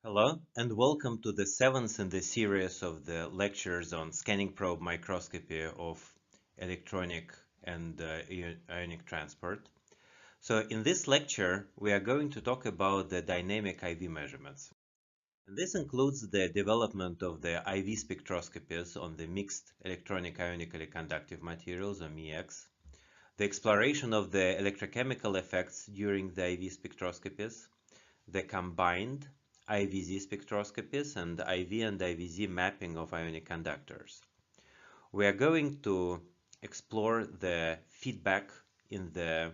Hello, and welcome to the seventh in the series of the lectures on scanning probe microscopy of electronic and ionic transport. So in this lecture, we are going to talk about the dynamic IV measurements. And this includes the development of the IV spectroscopies on the mixed electronic ionically conductive materials, or MEX, the exploration of the electrochemical effects during the IV spectroscopies, the combined IVZ spectroscopies and IV and IVZ mapping of ionic conductors. We are going to explore the feedback in the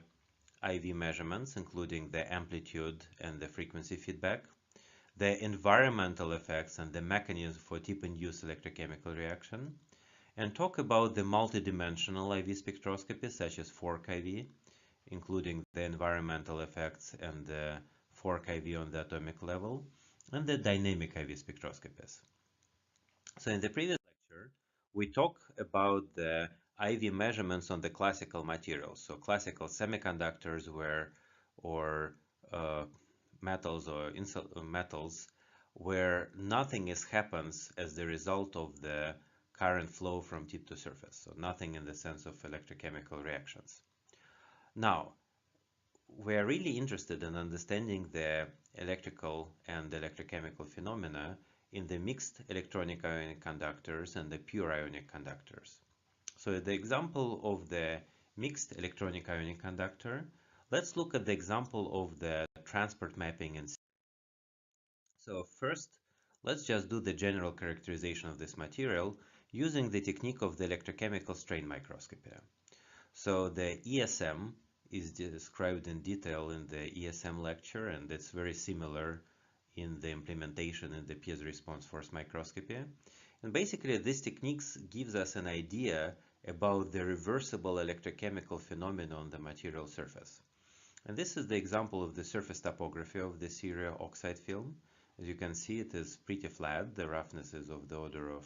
IV measurements, including the amplitude and the frequency feedback, the environmental effects and the mechanism for tip-induced electrochemical reaction, and talk about the multidimensional IV spectroscopy such as Fork IV, including the environmental effects and the Fork IV on the atomic level, and the dynamic IV spectroscopies. So in the previous lecture, we talked about the IV measurements on the classical materials. So classical semiconductors or uh, metals or metals where nothing happens as the result of the current flow from tip to surface. So nothing in the sense of electrochemical reactions. Now, we are really interested in understanding the electrical and electrochemical phenomena in the mixed electronic ionic conductors and the pure ionic conductors. So the example of the mixed electronic ionic conductor, let's look at the example of the transport mapping. And so first, let's just do the general characterization of this material using the technique of the electrochemical strain microscopy. So the ESM is described in detail in the ESM lecture, and it's very similar in the implementation in the piezo response force microscopy. And basically, this techniques gives us an idea about the reversible electrochemical phenomena on the material surface. And this is the example of the surface topography of the ceria oxide film. As you can see, it is pretty flat. The roughness is of the order of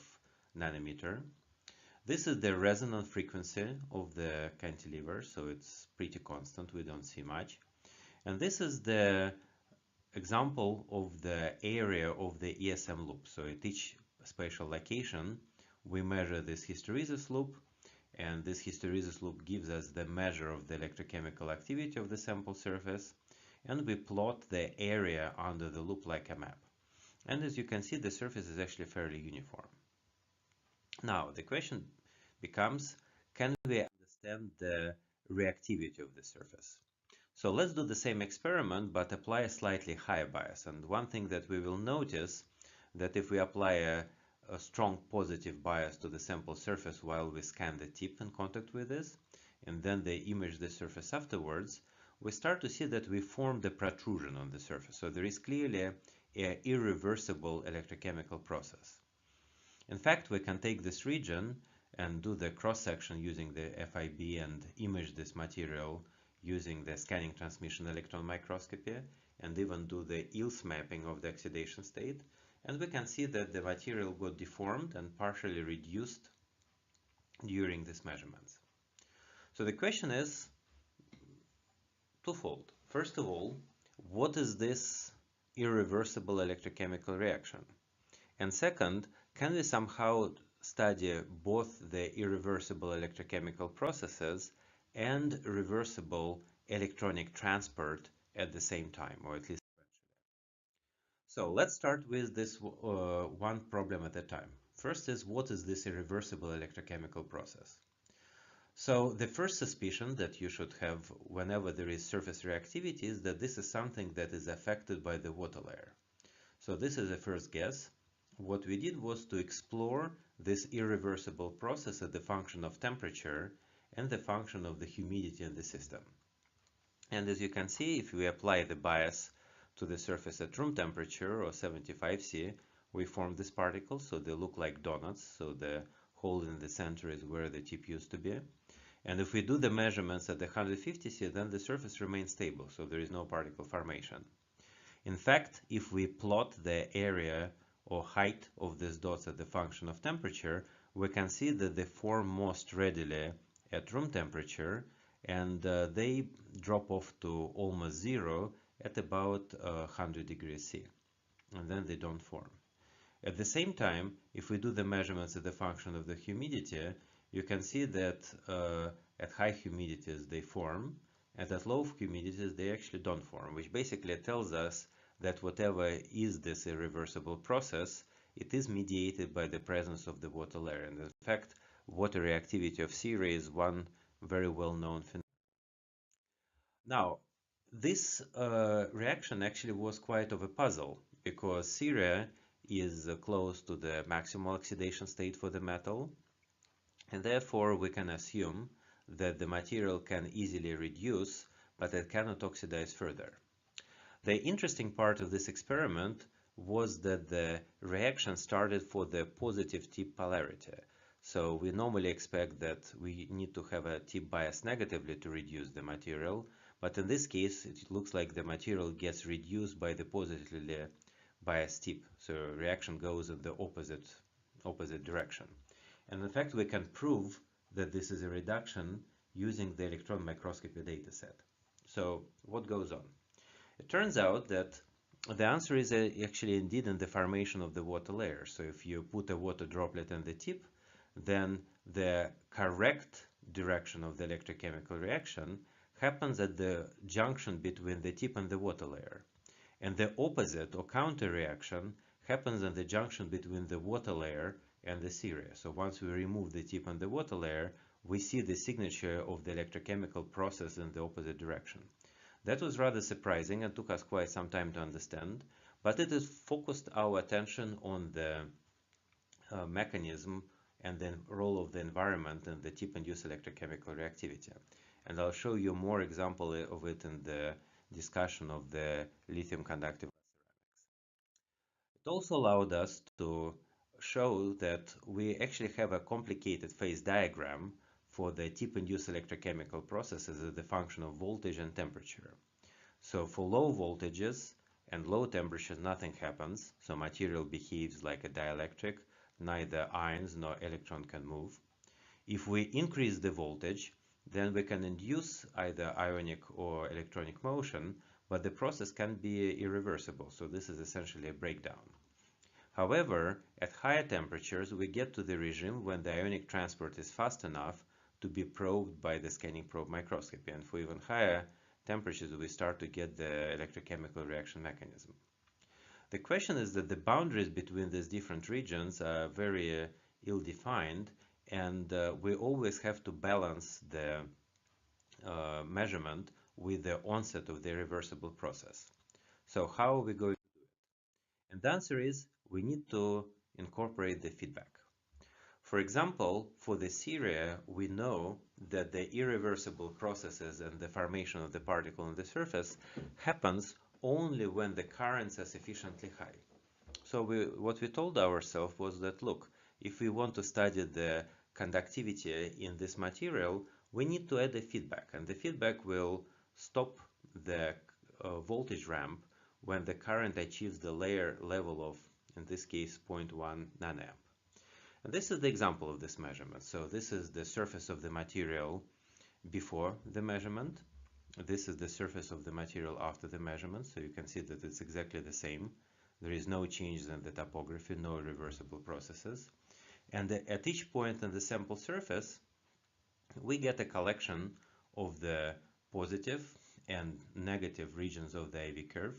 nanometer. This is the resonant frequency of the cantilever, so it's pretty constant, we don't see much. And this is the example of the area of the ESM loop. So at each spatial location, we measure this hysteresis loop, and this hysteresis loop gives us the measure of the electrochemical activity of the sample surface, and we plot the area under the loop like a map. And as you can see, the surface is actually fairly uniform. Now, the question becomes, can we understand the reactivity of the surface? So let's do the same experiment, but apply a slightly higher bias. And one thing that we will notice that if we apply a strong positive bias to the sample surface while we scan the tip in contact with this, and then they image the surface afterwards, we start to see that we form the protrusion on the surface. So there is clearly an irreversible electrochemical process. In fact, we can take this region and do the cross-section using the FIB and image this material using the scanning transmission electron microscopy and even do the EELS mapping of the oxidation state. And we can see that the material got deformed and partially reduced during these measurements. So the question is twofold. First of all, what is this irreversible electrochemical reaction? And second, can we somehow study both the irreversible electrochemical processes and reversible electronic transport at the same time, or at least eventually? So let's start with this one problem at a time. First is, what is this irreversible electrochemical process? So the first suspicion that you should have whenever there is surface reactivity is that this is something that is affected by the water layer. So this is the first guess. What we did was to explore this irreversible process as the function of temperature and the function of the humidity in the system. And as you can see, if we apply the bias to the surface at room temperature or 75 C, we form these particles, so they look like donuts. So the hole in the center is where the tip used to be. And if we do the measurements at the 150 C, then the surface remains stable, so there is no particle formation. In fact, if we plot the area or height of these dots as the function of temperature, we can see that they form most readily at room temperature, and they drop off to almost zero at about 100 degrees C. and then they don't form. At the same time, if we do the measurements as a function of the humidity, you can see that at high humidities they form, and at low humidities they actually don't form, which basically tells us that whatever is this irreversible process, it is mediated by the presence of the water layer. And in fact, water reactivity of CRA is one very well-known phenomenon. Now, this reaction actually was quite of a puzzle because Syria is close to the maximal oxidation state for the metal, and therefore we can assume that the material can easily reduce, but it cannot oxidize further. The interesting part of this experiment was that the reaction started for the positive tip polarity. So we normally expect that we need to have a tip bias negatively to reduce the material, but in this case it looks like the material gets reduced by the positively biased tip. So reaction goes in the opposite direction. And in fact we can prove that this is a reduction using the electron microscopy dataset. So what goes on? It turns out that the answer is actually indeed in the formation of the water layer. So if you put a water droplet in the tip, then the correct direction of the electrochemical reaction happens at the junction between the tip and the water layer. And the opposite or counter reaction happens at the junction between the water layer and the Syria. So once we remove the tip and the water layer, we see the signature of the electrochemical process in the opposite direction. That was rather surprising and took us quite some time to understand, but it has focused our attention on the mechanism and the role of the environment in the tip-induced electrochemical reactivity. And I'll show you more example of it in the discussion of the lithium conductive ceramics. It also allowed us to show that we actually have a complicated phase diagram for the tip-induced electrochemical processes as a function of voltage and temperature. So for low voltages and low temperatures, nothing happens. So material behaves like a dielectric. Neither ions nor electron can move. If we increase the voltage, then we can induce either ionic or electronic motion, but the process can be irreversible. So this is essentially a breakdown. However, at higher temperatures, we get to the regime when the ionic transport is fast enough to be probed by the scanning probe microscopy. And for even higher temperatures, we start to get the electrochemical reaction mechanism. The question is that the boundaries between these different regions are very ill-defined, and we always have to balance the measurement with the onset of the irreversible process. So how are we going to do it? And the answer is we need to incorporate the feedback. For example, for the Syria, we know that the irreversible processes and the formation of the particle on the surface happens only when the currents are sufficiently high. So what we told ourselves was that, look, if we want to study the conductivity in this material, we need to add a feedback, and the feedback will stop the voltage ramp when the current achieves the layer level of, in this case, 0.1 nanoamp. And this is the example of this measurement. So this is the surface of the material before the measurement. This is the surface of the material after the measurement. So you can see that it's exactly the same. There is no change in the topography, no reversible processes. And at each point in the sample surface, we get a collection of the positive and negative regions of the IV curve.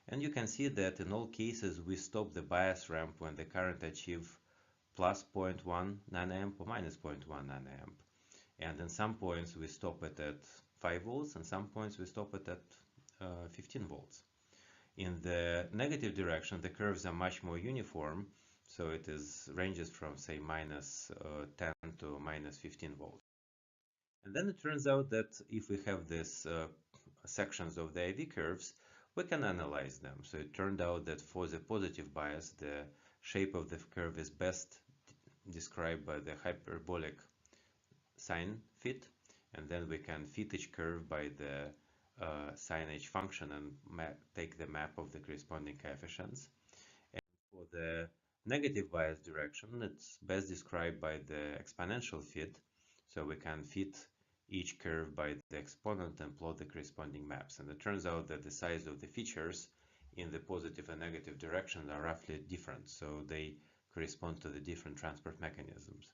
And you can see that in all cases, we stop the bias ramp when the current achieves plus 0.1 nanoamp or minus 0.1 nanoamp. And in some points we stop it at 5 volts, and some points we stop it at 15 volts. In the negative direction, the curves are much more uniform, so it ranges from, say, minus 10 to minus 15 volts. And then it turns out that if we have these sections of the IV curves, we can analyze them. So it turned out that for the positive bias, the shape of the curve is best described by the hyperbolic sine fit, and then we can fit each curve by the sine h function and take the map of the corresponding coefficients. And for the negative bias direction, it's best described by the exponential fit, so we can fit each curve by the exponent and plot the corresponding maps. And it turns out that the size of the features in the positive and negative direction are roughly different, so they correspond to the different transport mechanisms.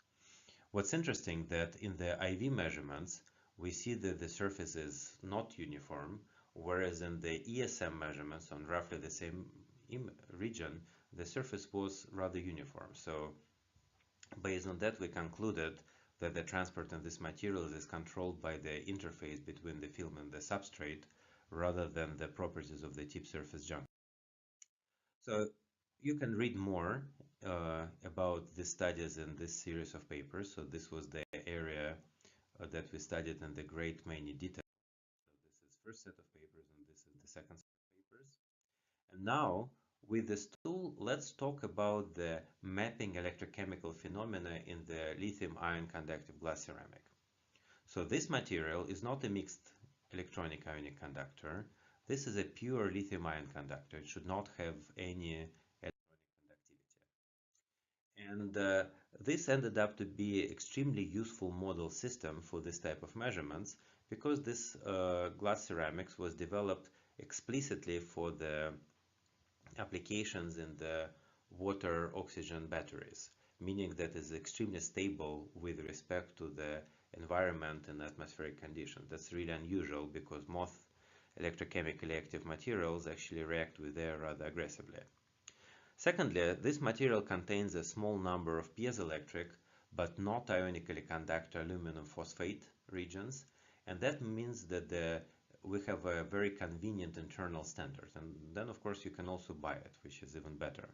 What's interesting that in the IV measurements, we see that the surface is not uniform, whereas in the ESM measurements on roughly the same region, the surface was rather uniform. So based on that, we concluded that the transport in this material is controlled by the interface between the film and the substrate rather than the properties of the tip surface junction. So you can read more about the studies in this series of papers. So this was the area that we studied in the great many details. So this is first set of papers and this is the second set of papers. And now with this tool, let's talk about the mapping electrochemical phenomena in the lithium ion conductive glass ceramic. So this material is not a mixed electronic ionic conductor. This is a pure lithium ion conductor. It should not have any electronic conductivity. And this ended up to be an extremely useful model system for this type of measurements because this glass ceramics was developed explicitly for the applications in the water oxygen batteries, meaning that is extremely stable with respect to the environment and atmospheric conditions. That's really unusual because most electrochemically active materials actually react with air rather aggressively. Secondly, this material contains a small number of piezoelectric but not ionically conductor aluminum phosphate regions, and that means that we have a very convenient internal standard, and then of course you can also buy it, which is even better.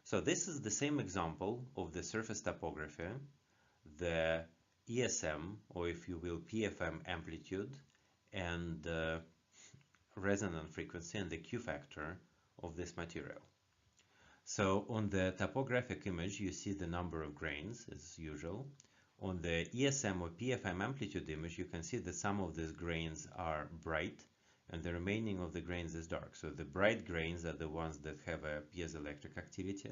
So this is the same example of the surface topography, the ESM, or if you will PFM amplitude, and resonance frequency and the Q factor of this material. So on the topographic image you see the number of grains as usual. On the ESM or PFM amplitude image, you can see that some of these grains are bright and the remaining of the grains is dark. So the bright grains are the ones that have a piezoelectric activity,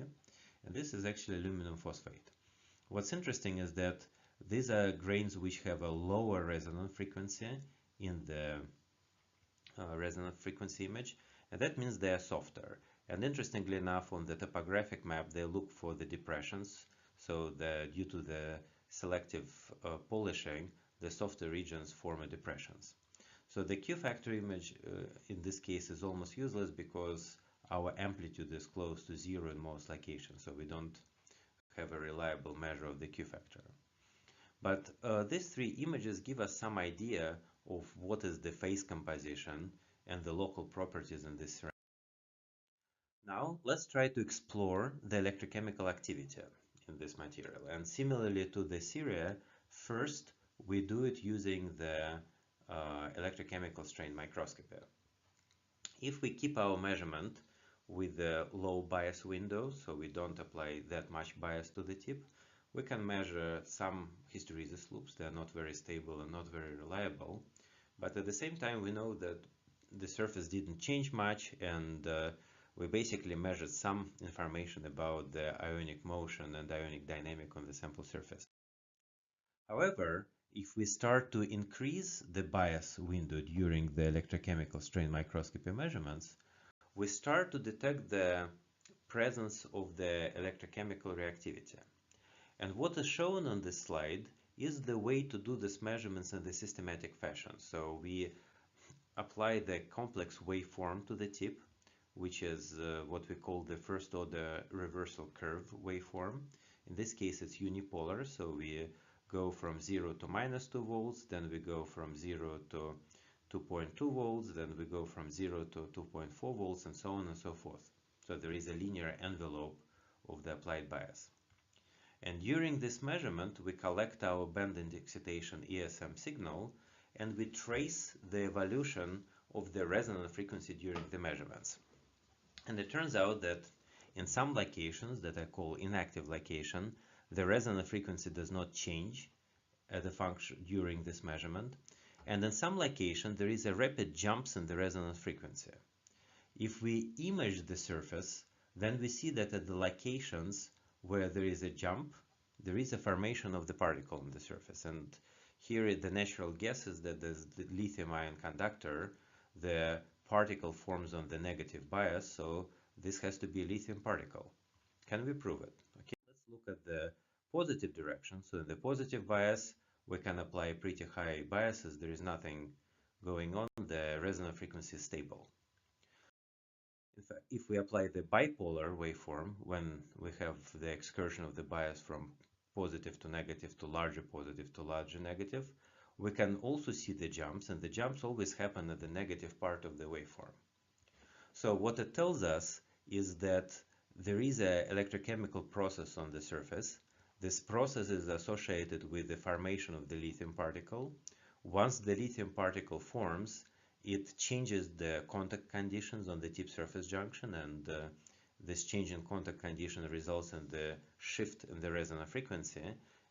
and this is actually aluminum phosphate. What's interesting is that these are grains which have a lower resonance frequency in the resonance frequency image, and that means they are softer. And interestingly enough, on the topographic map, they look for the depressions. So due to the selective polishing, the softer regions form depressions. So the Q factor image in this case is almost useless because our amplitude is close to zero in most locations, so we don't have a reliable measure of the Q factor. But these three images give us some idea of what is the phase composition and the local properties in this ceramic. Now let's try to explore the electrochemical activity in this material. And similarly to the Syria, first we do it using the electrochemical strain microscopy. If we keep our measurement with the low bias window, so we don't apply that much bias to the tip, we can measure some hysteresis loops. They are not very stable and not very reliable, but at the same time we know that the surface didn't change much, and we basically measured some information about the ionic motion and ionic dynamic on the sample surface. However, if we start to increase the bias window during the electrochemical strain microscopy measurements, we start to detect the presence of the electrochemical reactivity. And what is shown on this slide is the way to do these measurements in the systematic fashion. So we apply the complex waveform to the tip, which is what we call the first order reversal curve waveform. In this case it's unipolar, so we go from 0 to -2 volts, then we go from 0 to 2.2 volts, then we go from 0 to 2.4 volts, and so on and so forth. So there is a linear envelope of the applied bias. And during this measurement we collect our band excitation ESM signal, and we trace the evolution of the resonance frequency during the measurements. And it turns out that in some locations that I call inactive location, the resonance frequency does not change as a function during this measurement. And in some locations, there is a rapid jumps in the resonance frequency. If we image the surface, then we see that at the locations where there is a jump, there is a formation of the particle on the surface. And here the natural guess is that the lithium ion conductor, the particle forms on the negative bias, so this has to be a lithium particle. Can we prove it? Okay, let's look at the positive direction. So in the positive bias, we can apply pretty high biases. There is nothing going on. The resonant frequency is stable. In fact, if we apply the bipolar waveform, when we have the excursion of the bias from positive to negative to larger positive to larger negative, we can also see the jumps, and the jumps always happen at the negative part of the waveform. So what it tells us is that there is an electrochemical process on the surface. This process is associated with the formation of the lithium particle. Once the lithium particle forms, it changes the contact conditions on the tip surface junction, and this change in contact condition results in the shift in the resonant frequency,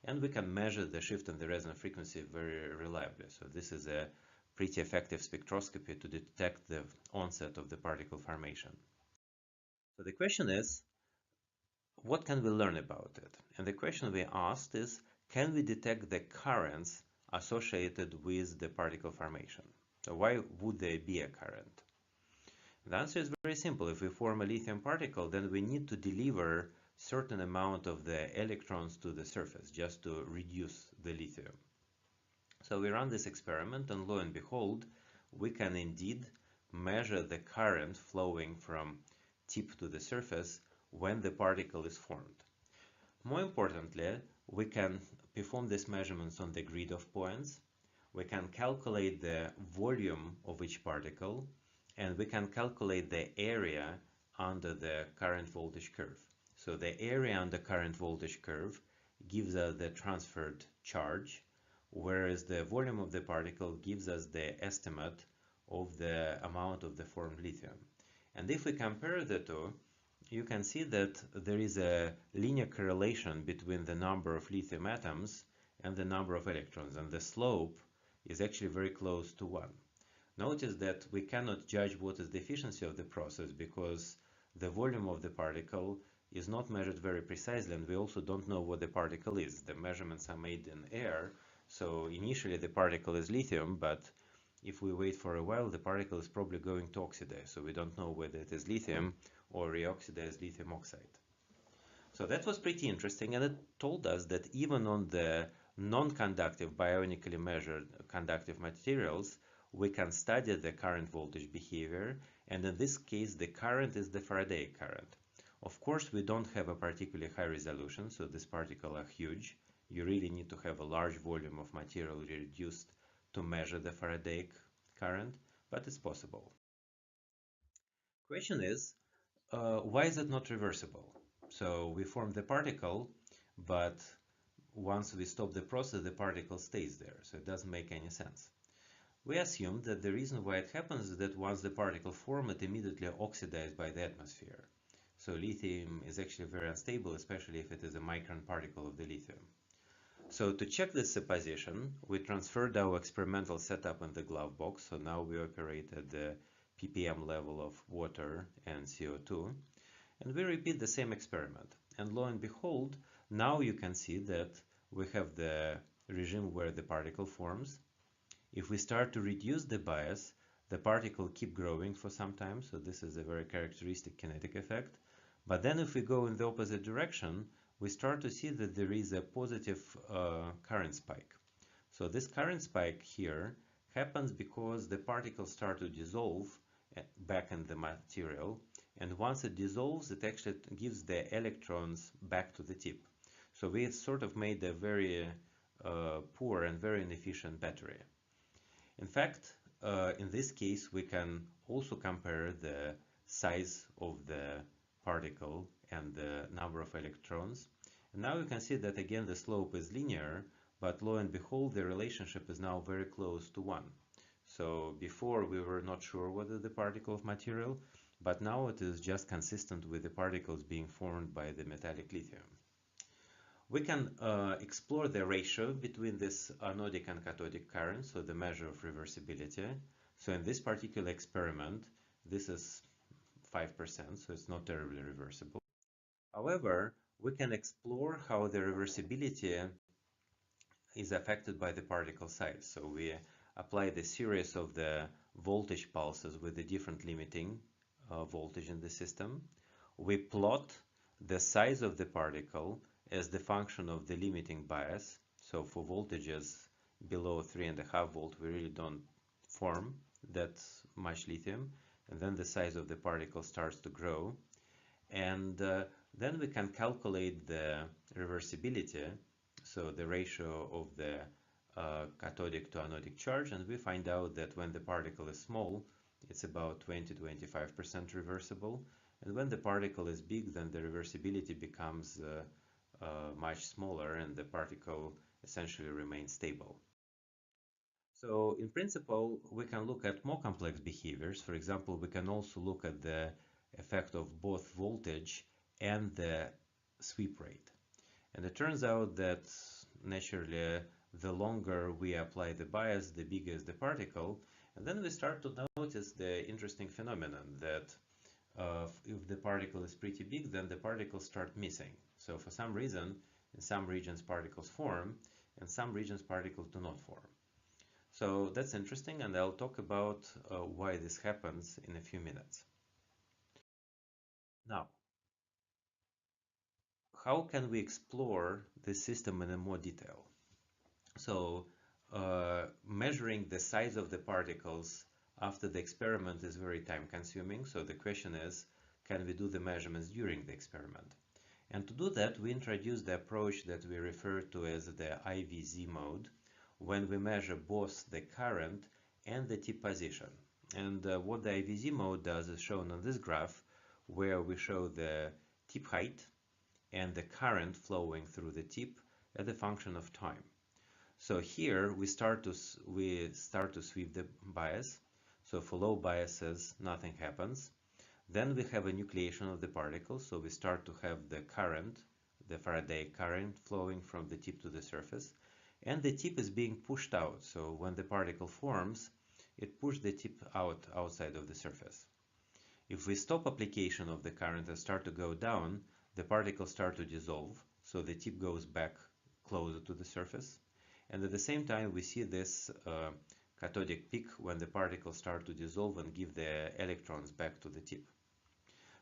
and we can measure the shift in the resonant frequency very reliably. So this is a pretty effective spectroscopy to detect the onset of the particle formation. So the question is, what can we learn about it? And the question we asked is, can we detect the currents associated with the particle formation? So why would there be a current? The answer is very simple. If we form a lithium particle, then we need to deliver certain amount of the electrons to the surface just to reduce the lithium. So we run this experiment, and lo and behold, we can indeed measure the current flowing from tip to the surface when the particle is formed. More importantly, we can perform these measurements on the grid of points. We can calculate the volume of each particle, and we can calculate the area under the current voltage curve. So the area under current voltage curve gives us the transferred charge, whereas the volume of the particle gives us the estimate of the amount of the formed lithium. And if we compare the two, you can see that there is a linear correlation between the number of lithium atoms and the number of electrons, and the slope is actually very close to 1. Notice that we cannot judge what is the efficiency of the process because the volume of the particle is not measured very precisely, and we also don't know what the particle is. The measurements are made in air, so initially the particle is lithium, but if we wait for a while, the particle is probably going to oxidize, so we don't know whether it is lithium or reoxidized lithium oxide. So that was pretty interesting, and it told us that even on the non-conductive, bionically measured conductive materials, we can study the current voltage behavior, and in this case, the current is the Faraday current. Of course, we don't have a particularly high resolution, so these particles are huge. You really need to have a large volume of material reduced to measure the Faraday current, but it's possible. Question is, why is it not reversible? So we form the particle, but once we stop the process, the particle stays there, so it doesn't make any sense. We assume that the reason why it happens is that once the particle forms, it immediately oxidized by the atmosphere. So lithium is actually very unstable, especially if it is a micron particle of the lithium. So to check this supposition, we transferred our experimental setup in the glove box. So now we operate at the ppm level of water and CO2, and we repeat the same experiment. And lo and behold, now you can see that we have the regime where the particle forms. If we start to reduce the bias, the particle keep growing for some time, so this is a very characteristic kinetic effect. But then if we go in the opposite direction, we start to see that there is a positive current spike. So this current spike here happens because the particles start to dissolve back in the material, and once it dissolves, it actually gives the electrons back to the tip. So we sort of made a very poor and very inefficient battery. In fact, in this case, we can also compare the size of the particle and the number of electrons. And now you can see that again the slope is linear, but lo and behold, the relationship is now very close to 1. So before we were not sure whether the particle of material, but now it is just consistent with the particles being formed by the metallic lithium. We can explore the ratio between this anodic and cathodic current, so the measure of reversibility. So in this particular experiment, this is 5%, so it's not terribly reversible. However, we can explore how the reversibility is affected by the particle size. So we apply the series of the voltage pulses with a different limiting voltage in the system. We plot the size of the particle as the function of the limiting bias. So for voltages below 3.5 volt, we really don't form that much lithium. And then the size of the particle starts to grow. And then we can calculate the reversibility, so the ratio of the cathodic to anodic charge, and we find out that when the particle is small, it's about 20-25% reversible, and when the particle is big, then the reversibility becomes much smaller and the particle essentially remains stable. So in principle, we can look at more complex behaviors. For example, we can also look at the effect of both voltage and the sweep rate. And it turns out that naturally, the longer we apply the bias, the bigger is the particle. And then we start to notice the interesting phenomenon that if the particle is pretty big, then the particles start missing. So for some reason, in some regions particles form, and some regions particles do not form. So that's interesting, and I'll talk about why this happens in a few minutes. Now, how can we explore the system in more detail? So, measuring the size of the particles after the experiment is very time consuming. So the question is, can we do the measurements during the experiment? And to do that, we introduce the approach that we refer to as the IVZ mode, when we measure both the current and the tip position. And what the IVZ mode does is shown on this graph, where we show the tip height and the current flowing through the tip as a function of time. So here we start to sweep the bias. So for low biases, nothing happens. Then we have a nucleation of the particle. So we start to have the current, the Faraday current, flowing from the tip to the surface. And the tip is being pushed out. So when the particle forms, it pushes the tip outside of the surface. If we stop application of the current and start to go down, the particles start to dissolve. So the tip goes back closer to the surface. And at the same time, we see this cathodic peak when the particles start to dissolve and give the electrons back to the tip.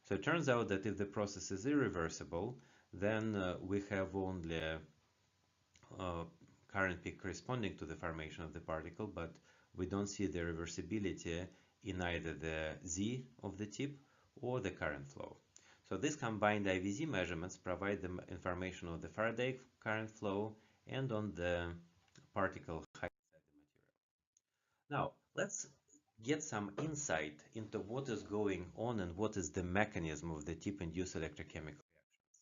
So it turns out that if the process is irreversible, then we have only current peak corresponding to the formation of the particle, but we don't see the reversibility in either the Z of the tip or the current flow. So these combined IVZ measurements provide the information of the Faraday current flow and on the particle height inside the material. Now, let's get some insight into what is going on and what is the mechanism of the tip-induced electrochemical reactions.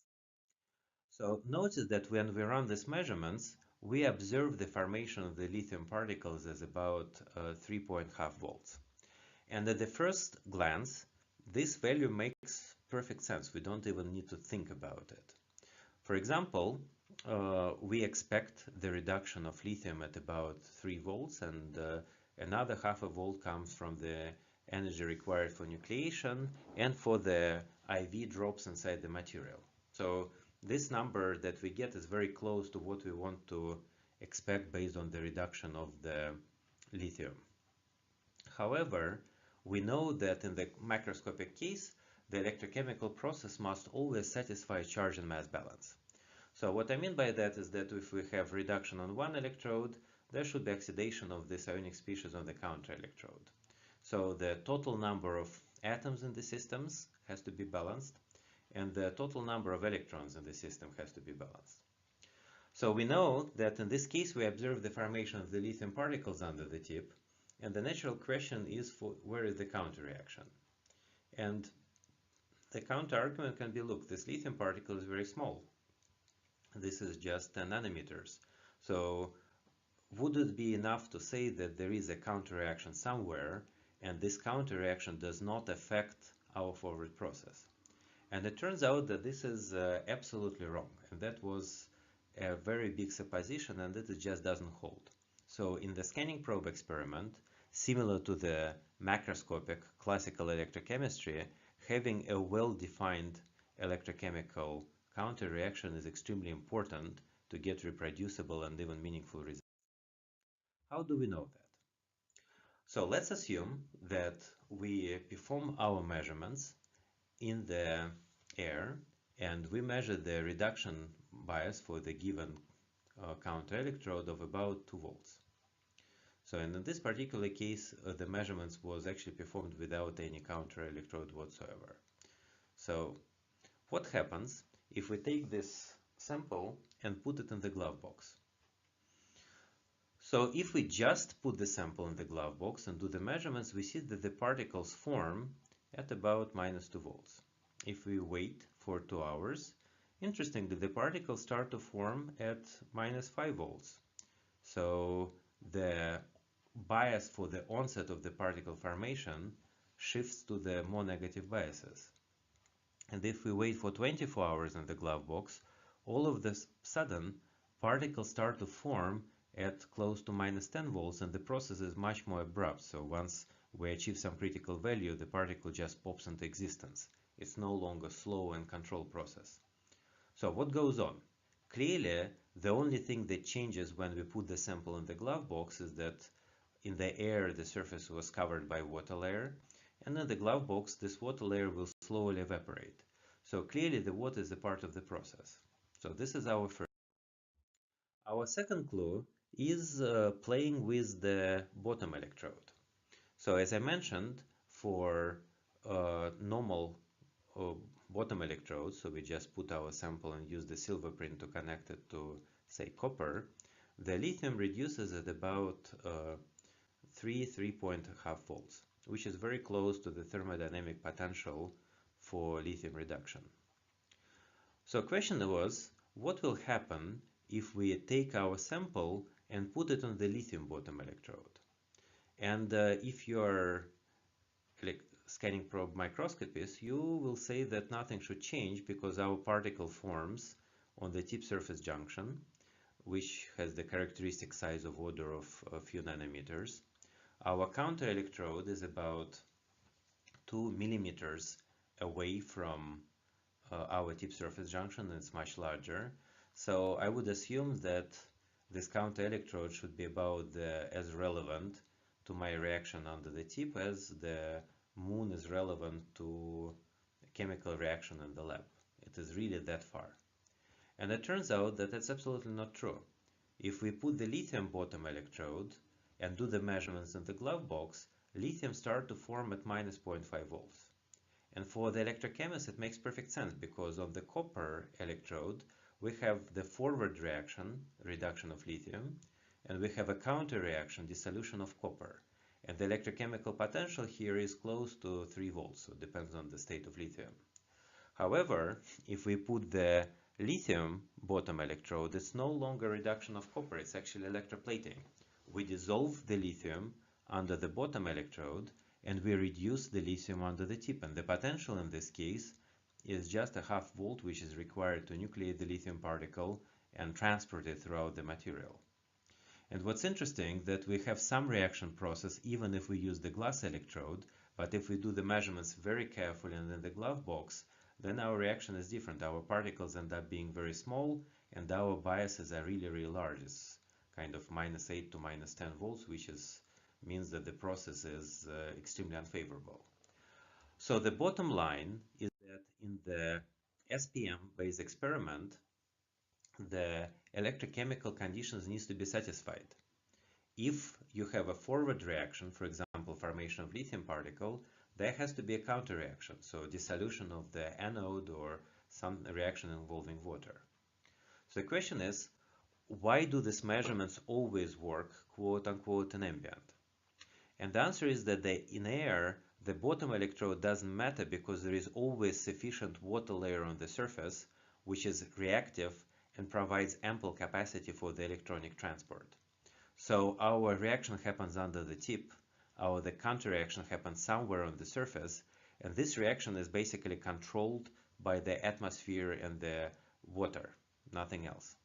So notice that when we run these measurements, we observe the formation of the lithium particles as about 3.5 volts. And at the first glance, this value makes perfect sense. We don't even need to think about it. For example, we expect the reduction of lithium at about 3 volts, and another half a volt comes from the energy required for nucleation and for the IV drops inside the material. So this number that we get is very close to what we want to expect based on the reduction of the lithium. However, we know that in the macroscopic case, the electrochemical process must always satisfy charge and mass balance. So what I mean by that is that if we have reduction on one electrode, there should be oxidation of this ionic species on the counter electrode. So the total number of atoms in the systems has to be balanced, and the total number of electrons in the system has to be balanced. So we know that in this case we observe the formation of the lithium particles under the tip, and the natural question is where is the counter reaction? And the counter argument can be, look, this lithium particle is very small. This is just 10 nanometers. So would it be enough to say that there is a counter reaction somewhere, and this counter reaction does not affect our forward process? And it turns out that this is absolutely wrong, and that was a very big supposition, and that it just doesn't hold. So in the scanning probe experiment, similar to the macroscopic classical electrochemistry, having a well-defined electrochemical counter reaction is extremely important to get reproducible and even meaningful results. How do we know that? So let's assume that we perform our measurements in the air and we measure the reduction bias for the given counter electrode of about 2 volts. So in this particular case, the measurements was actually performed without any counter electrode whatsoever. So what happens if we take this sample and put it in the glove box? So if we just put the sample in the glove box and do the measurements, we see that the particles form at about -2 volts. If we wait for 2 hours, interestingly, the particles start to form at -5 volts. So the bias for the onset of the particle formation shifts to the more negative biases. And if we wait for 24 hours in the glove box, all of a sudden particles start to form at close to -10 volts, and the process is much more abrupt. So once we achieve some critical value, the particle just pops into existence. It's no longer slow and controlled process. So what goes on? Clearly, the only thing that changes when we put the sample in the glove box is that in the air the surface was covered by water layer, and in the glove box this water layer will slowly evaporate. So clearly the water is a part of the process. So this is our first. Our second clue is playing with the bottom electrode. So as I mentioned, for normal bottom electrode, so we just put our sample and use the silver print to connect it to, say, copper, the lithium reduces at about 3.5 volts, which is very close to the thermodynamic potential for lithium reduction. So the question was, what will happen if we take our sample and put it on the lithium bottom electrode? And if you're scanning probe microscopist, you will say that nothing should change because our particle forms on the tip surface junction, which has the characteristic size of order of a few nanometers. Our counter electrode is about 2 millimeters away from our tip surface junction, and it's much larger. So I would assume that this counter electrode should be about as relevant to my reaction under the tip as the moon is relevant to chemical reaction in the lab. It is really that far. And it turns out that that's absolutely not true. If we put the lithium bottom electrode and do the measurements in the glove box, lithium start to form at -0.5 volts. And for the electrochemist, it makes perfect sense because on the copper electrode, we have the forward reaction, reduction of lithium, and we have a counter reaction, dissolution of copper. And the electrochemical potential here is close to 3 volts, so it depends on the state of lithium. However, if we put the lithium bottom electrode, it's no longer reduction of copper, it's actually electroplating. We dissolve the lithium under the bottom electrode and we reduce the lithium under the tip, and the potential in this case is just a half volt, which is required to nucleate the lithium particle and transport it throughout the material. And what's interesting that we have some reaction process even if we use the glass electrode, but if we do the measurements very carefully and in the glove box, then our reaction is different. Our particles end up being very small and our biases are really, really large. It's kind of -8 to -10 volts, which means that the process is extremely unfavorable. So the bottom line is that in the SPM-based experiment, the electrochemical conditions needs to be satisfied. If you have a forward reaction, for example, formation of lithium particle, there has to be a counter reaction, so dissolution of the anode or some reaction involving water. So the question is, why do these measurements always work, quote unquote, in ambient? And the answer is that in air, the bottom electrode doesn't matter because there is always sufficient water layer on the surface, which is reactive and provides ample capacity for the electronic transport. So our reaction happens under the tip, the counter reaction happens somewhere on the surface, and this reaction is basically controlled by the atmosphere and the water, nothing else.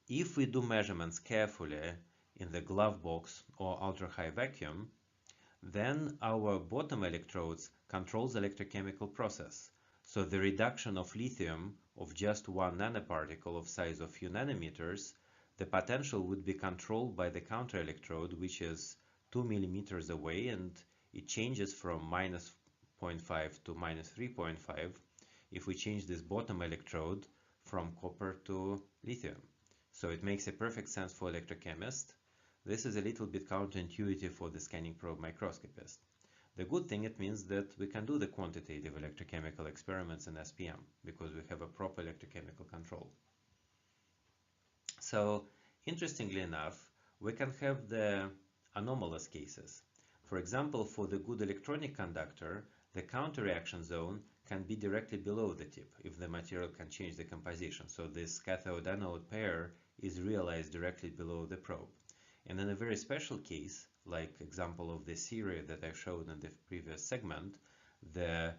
If we do measurements carefully in the glove box or ultra-high vacuum, then our bottom electrodes controls the electrochemical process. So the reduction of lithium of just 1 nanoparticle of size of few nanometers, the potential would be controlled by the counter electrode, which is 2 millimeters away, and it changes from minus 0.5 to minus 3.5 if we change this bottom electrode from copper to lithium. So it makes a perfect sense for electrochemist. This is a little bit counterintuitive for the scanning probe microscopist. The good thing, it means that we can do the quantitative electrochemical experiments in SPM because we have a proper electrochemical control. So interestingly enough, we can have the anomalous cases. For example, for the good electronic conductor, the counter-reaction zone can be directly below the tip if the material can change the composition. So this cathode-anode pair is realized directly below the probe. And in a very special case, like example of the series that I showed in the previous segment, the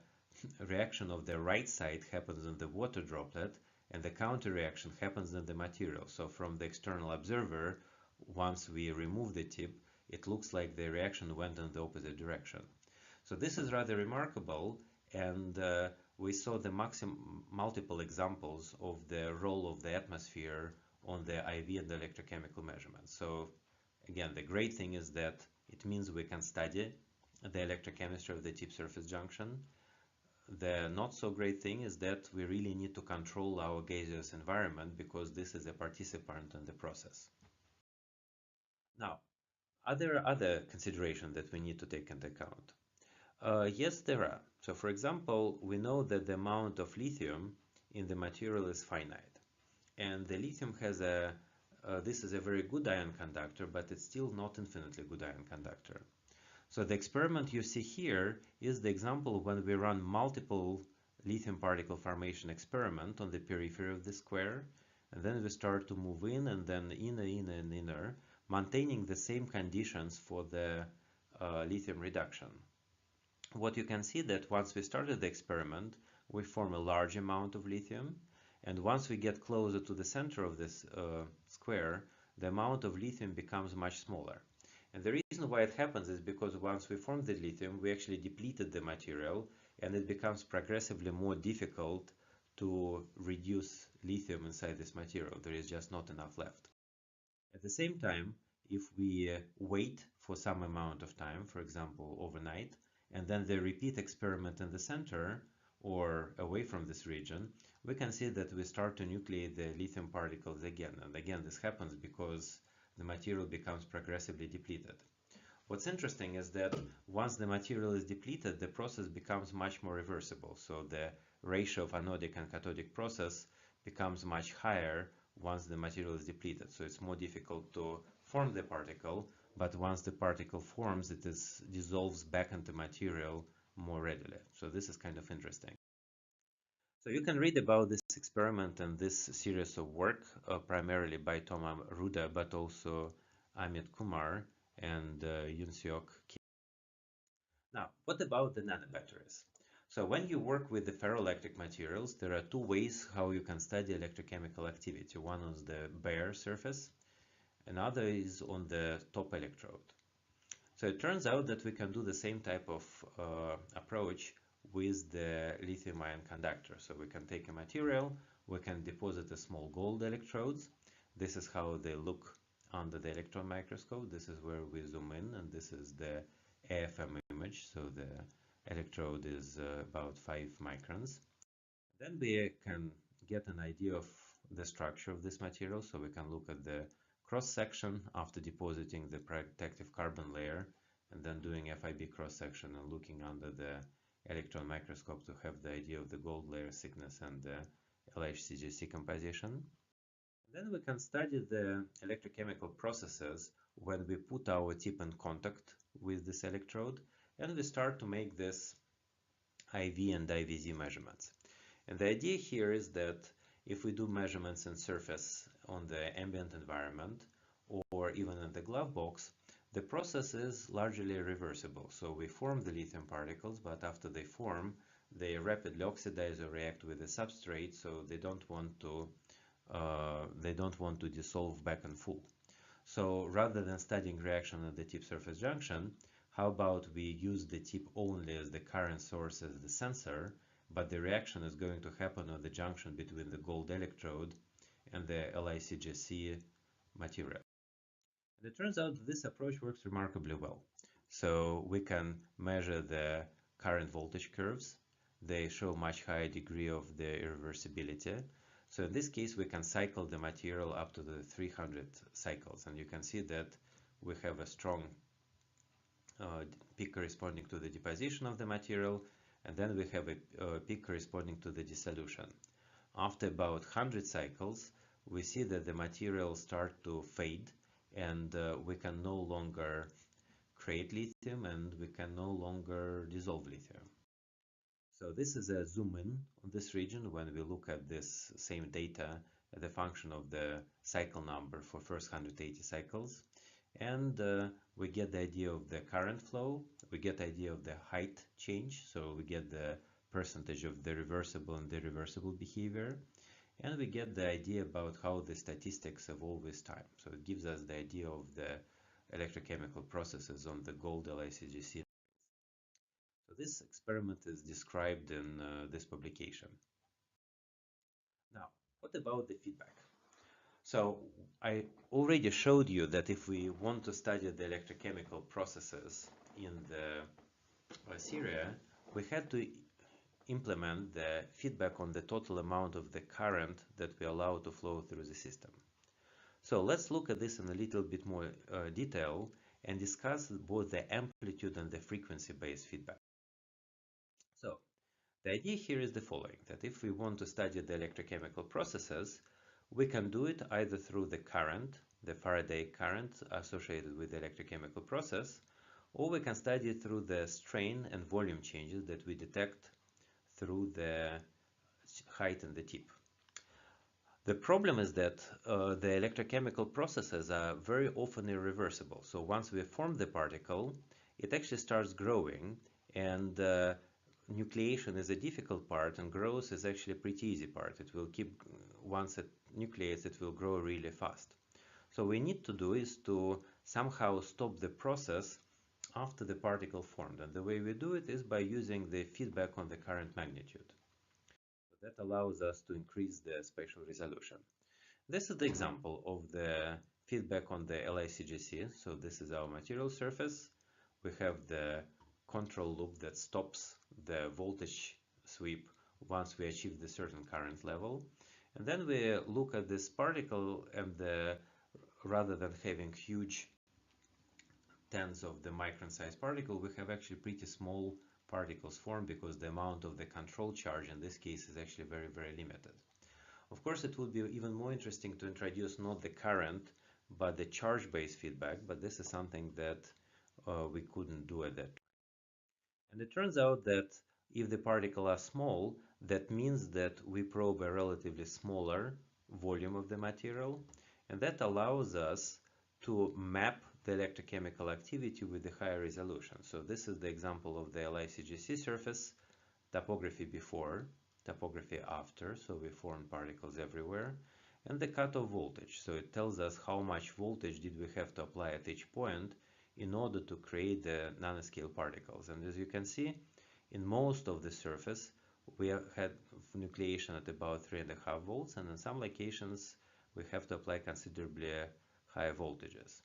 reaction of the right side happens in the water droplet and the counter reaction happens in the material. So from the external observer, once we remove the tip, it looks like the reaction went in the opposite direction. So this is rather remarkable, and we saw the multiple examples of the role of the atmosphere on the IV and the electrochemical measurements. So again, the great thing is that it means we can study the electrochemistry of the tip surface junction. The not so great thing is that we really need to control our gaseous environment because this is a participant in the process. Now, are there other considerations that we need to take into account? Yes, there are. So for example, we know that the amount of lithium in the material is finite. And the lithium has this is a very good ion conductor, but it's still not infinitely good ion conductor. So the experiment you see here is the example when we run multiple lithium particle formation experiment on the periphery of the square, and then we start to move in and then inner, and inner, maintaining the same conditions for the lithium reduction. What you can see that once we started the experiment, we form a large amount of lithium, and once we get closer to the center of this square, the amount of lithium becomes much smaller. And the reason why it happens is because once we formed the lithium, we actually depleted the material, and it becomes progressively more difficult to reduce lithium inside this material. There is just not enough left. At the same time, if we wait for some amount of time, for example, overnight, and then the repeat experiment in the center or away from this region, we can see that we start to nucleate the lithium particles again. And again, this happens because the material becomes progressively depleted. What's interesting is that once the material is depleted, the process becomes much more reversible. So the ratio of anodic and cathodic process becomes much higher once the material is depleted. So it's more difficult to form the particle, but once the particle forms, it dissolves back into material more readily. So this is kind of interesting. So you can read about this experiment and this series of work primarily by Thomas Ruda, but also Amit Kumar and Yoon-Seok Kim. Now, what about the nanobatteries? So when you work with the ferroelectric materials, there are two ways how you can study electrochemical activity. One is the bare surface, another is on the top electrode. So it turns out that we can do the same type of approach with the lithium ion conductor. So we can take a material, we can deposit a small gold electrodes. This is how they look under the electron microscope. This is where we zoom in, and this is the AFM image. So the electrode is about 5 microns. Then we can get an idea of the structure of this material. So we can look at the cross-section after depositing the protective carbon layer, and then doing FIB cross-section and looking under the electron microscope to have the idea of the gold layer thickness and the LHCGC composition. Then we can study the electrochemical processes when we put our tip in contact with this electrode, and we start to make this IV and IVZ measurements. And the idea here is that if we do measurements in surface on the ambient environment or even in the glove box, the process is largely reversible. So we form the lithium particles, but after they form, they rapidly oxidize or react with the substrate, so they don't want to dissolve back in full. So rather than studying reaction at the tip surface junction, how about we use the tip only as the current source as the sensor, but the reaction is going to happen at the junction between the gold electrode and the LICGC material. It turns out that this approach works remarkably well. So we can measure the current voltage curves. They show much higher degree of the irreversibility. So in this case, we can cycle the material up to the 300 cycles. And you can see that we have a strong peak corresponding to the deposition of the material. And then we have a peak corresponding to the dissolution. After about 100 cycles, we see that the materials start to fade, and we can no longer create lithium, and we can no longer dissolve lithium. So this is a zoom in on this region when we look at this same data as a function of the cycle number for first 180 cycles. And we get the idea of the current flow, we get the idea of the height change, so we get the percentage of the reversible and irreversible behavior, and we get the idea about how the statistics evolve with time. So it gives us the idea of the electrochemical processes on the gold LICGC. So this experiment is described in this publication. Now, what about the feedback? So I already showed you that if we want to study the electrochemical processes in the Syria, we had to implement the feedback on the total amount of the current that we allow to flow through the system. So let's look at this in a little bit more detail and discuss both the amplitude and the frequency-based feedback. So the idea here is the following, that if we want to study the electrochemical processes, we can do it either through the current, the Faraday current associated with the electrochemical process, or we can study it through the strain and volume changes that we detect through the height and the tip. The problem is that the electrochemical processes are very often irreversible. So once we form the particle, it actually starts growing, and nucleation is a difficult part, and growth is actually a pretty easy part. It will keep, once it nucleates, it will grow really fast. So we need to do is to somehow stop the process after the particle formed. And the way we do it is by using the feedback on the current magnitude. So that allows us to increase the spatial resolution. This is the example of the feedback on the LICGC. So this is our material surface. We have the control loop that stops the voltage sweep once we achieve the certain current level. And then we look at this particle, and rather than having huge tens of the micron size particle, we have actually pretty small particles formed because the amount of the control charge in this case is actually very, very limited. Of course, it would be even more interesting to introduce not the current, but the charge-based feedback, but this is something that we couldn't do at that time. And it turns out that if the particles are small, that means that we probe a relatively smaller volume of the material, and that allows us to map the electrochemical activity with the higher resolution. So this is the example of the LICGC surface, topography before, topography after, so we formed particles everywhere, and the cutoff voltage. So it tells us how much voltage did we have to apply at each point in order to create the nanoscale particles. And as you can see, in most of the surface, we had nucleation at about 3.5 volts, and in some locations, we have to apply considerably higher voltages.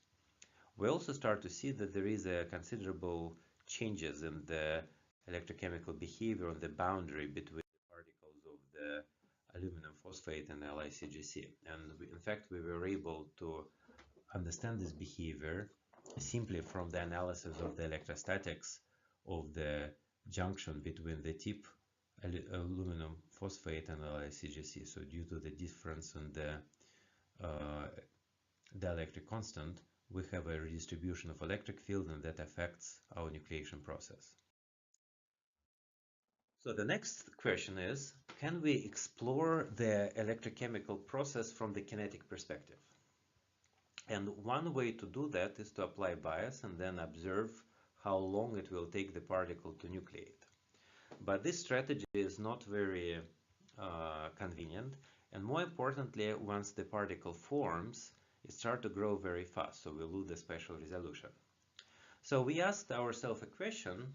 We also start to see that there is a considerable changes in the electrochemical behavior on the boundary between the particles of the aluminum phosphate and LICGC. And in fact, we were able to understand this behavior simply from the analysis of the electrostatics of the junction between the tip aluminum phosphate and LICGC. So due to the difference in the dielectric constant, we have a redistribution of electric field, and that affects our nucleation process. So the next question is, can we explore the electrochemical process from the kinetic perspective? And one way to do that is to apply bias and then observe how long it will take the particle to nucleate. But this strategy is not very convenient, and more importantly, once the particle forms, it starts to grow very fast, so we lose the spatial resolution. So we asked ourselves a question: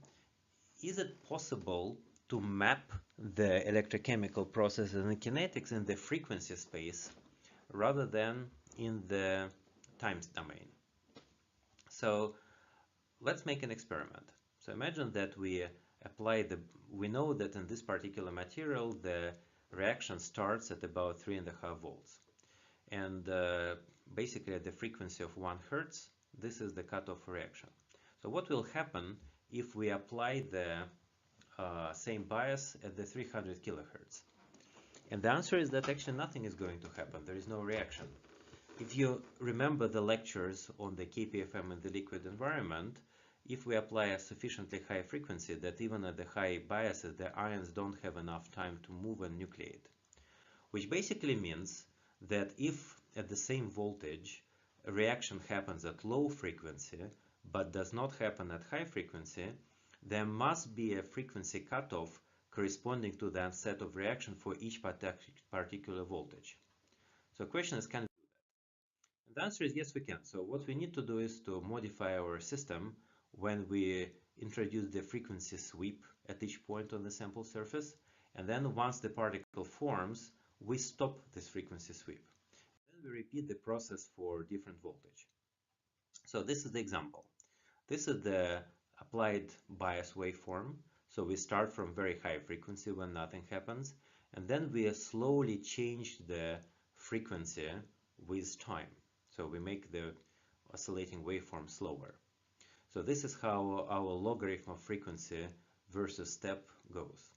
is it possible to map the electrochemical process and the kinetics in the frequency space rather than in the time domain? So let's make an experiment. So imagine that we know that in this particular material the reaction starts at about 3.5 volts. And basically at the frequency of 1 Hertz, this is the cutoff reaction. So what will happen if we apply the same bias at the 300 kilohertz? And the answer is that actually nothing is going to happen. There is no reaction. If you remember the lectures on the KPFM in the liquid environment, if we apply a sufficiently high frequency that even at the high biases, the ions don't have enough time to move and nucleate. Which basically means that if at the same voltage a reaction happens at low frequency but does not happen at high frequency, there must be a frequency cutoff corresponding to the onset of reaction for each particular voltage. So the question is, can we do that? And the answer is yes, we can. So what we need to do is to modify our system when we introduce the frequency sweep at each point on the sample surface, and then once the particle forms, we stop this frequency sweep. Then we repeat the process for different voltage. So this is the example. This is the applied bias waveform. So we start from very high frequency when nothing happens, and then we slowly change the frequency with time. So we make the oscillating waveform slower. So this is how our logarithm of frequency versus step goes.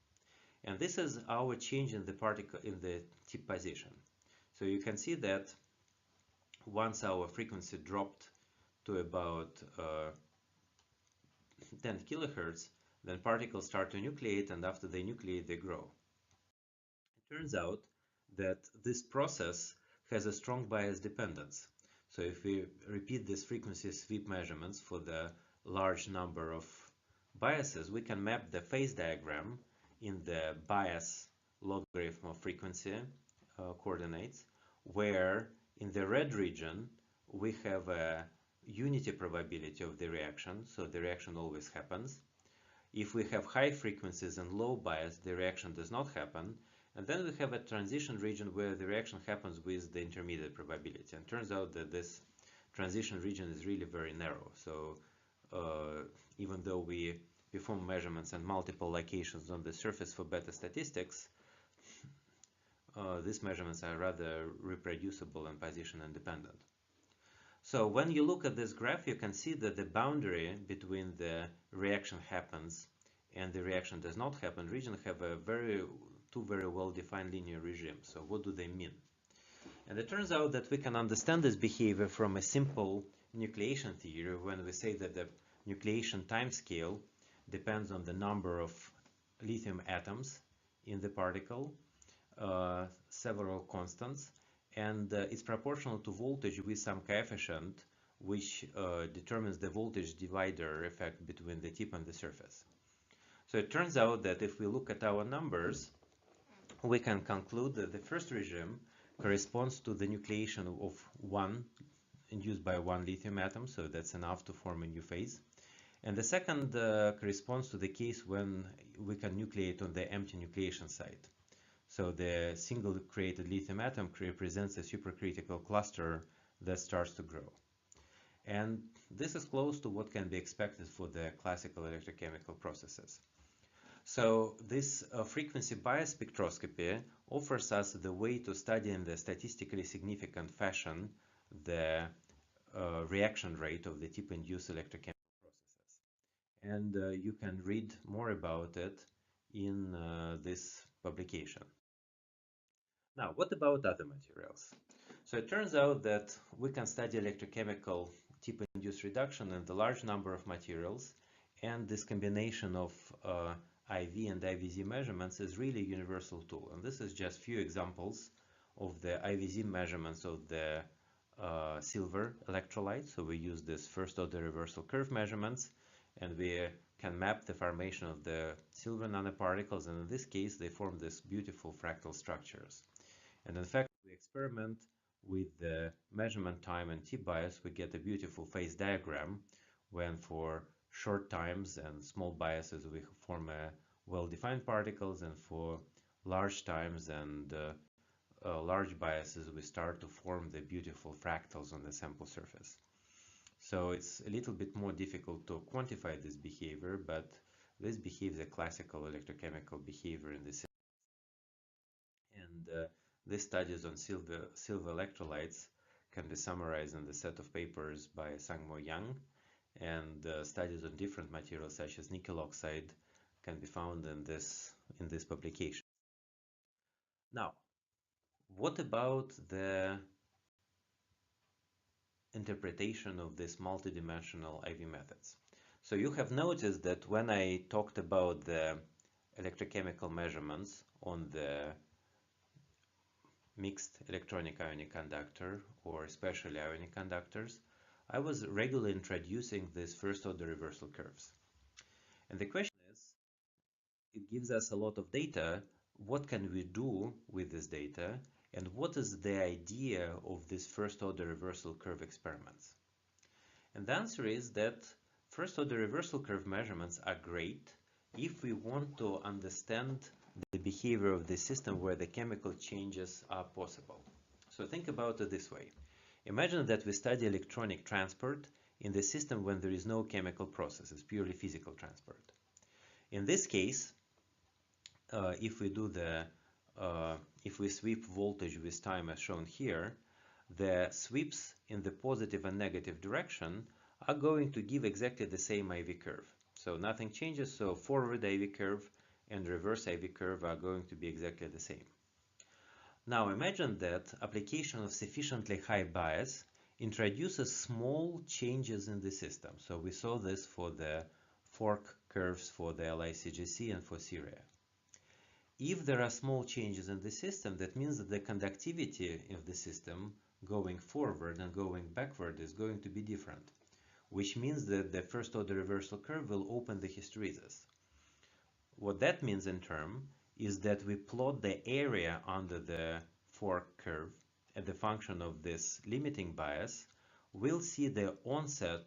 And this is our change in the particle in the tip position. So you can see that once our frequency dropped to about 10 kilohertz, then particles start to nucleate, and after they nucleate, they grow. It turns out that this process has a strong bias dependence. So if we repeat this frequency sweep measurements for the large number of biases, we can map the phase diagram in the bias logarithm of frequency coordinates, where in the red region we have a unity probability of the reaction, so the reaction always happens. If we have high frequencies and low bias, the reaction does not happen. And then we have a transition region where the reaction happens with the intermediate probability. And it turns out that this transition region is really very narrow. So even though we perform measurements in multiple locations on the surface for better statistics, these measurements are rather reproducible and position independent. So when you look at this graph, you can see that the boundary between the reaction happens and the reaction does not happen region have a two very well-defined linear regimes. So what do they mean? And it turns out that we can understand this behavior from a simple nucleation theory when we say that the nucleation timescale depends on the number of lithium atoms in the particle, several constants, and it's proportional to voltage with some coefficient which determines the voltage divider effect between the tip and the surface. So it turns out that if we look at our numbers, we can conclude that the first regime corresponds to the nucleation of one induced by one lithium atom, so that's enough to form a new phase. And the second corresponds to the case when we can nucleate on the empty nucleation site. So the single created lithium atom represents a supercritical cluster that starts to grow. And this is close to what can be expected for the classical electrochemical processes. So this frequency bias spectroscopy offers us the way to study in the statistically significant fashion the reaction rate of the tip-induced electrochemical processes. And you can read more about it in this publication. Now, what about other materials? So it turns out that we can study electrochemical tip-induced reduction in the large number of materials, and this combination of IV and IVZ measurements is really a universal tool. And this is just few examples of the IVZ measurements of the silver electrolyte. So we use this first order reversal curve measurements, and we can map the formation of the silver nanoparticles, and in this case they form these beautiful fractal structures. And in fact, we experiment with the measurement time and tip bias, we get a beautiful phase diagram when for short times and small biases we form a well-defined particles, and for large times and large biases we start to form the beautiful fractals on the sample surface. So it's a little bit more difficult to quantify this behavior, but this behaves a classical electrochemical behavior in the system. And these studies on silver electrolytes can be summarized in the set of papers by Sangmo Yang, and studies on different materials such as nickel oxide can be found in this publication. Now, what about the interpretation of these multidimensional IV methods? So you have noticed that when I talked about the electrochemical measurements on the mixed electronic ionic conductor or special ionic conductors, I was regularly introducing these first order reversal curves. And the question is, it gives us a lot of data. What can we do with this data? And what is the idea of these first order reversal curve experiments? And the answer is that first order reversal curve measurements are great if we want to understand the behavior of the system where the chemical changes are possible. So think about it this way. Imagine that we study electronic transport in the system when there is no chemical process, it's purely physical transport. In this case, if we sweep voltage with time as shown here, the sweeps in the positive and negative direction are going to give exactly the same IV curve. So nothing changes, so forward IV curve and reverse IV curve are going to be exactly the same. Now imagine that application of sufficiently high bias introduces small changes in the system. So we saw this for the fork curves for the LICGC and for Syria. If there are small changes in the system, that means that the conductivity of the system going forward and going backward is going to be different, which means that the first order reversal curve will open the hysteresis. What that means in turn is that we plot the area under the fork curve as the function of this limiting bias. We'll see the onset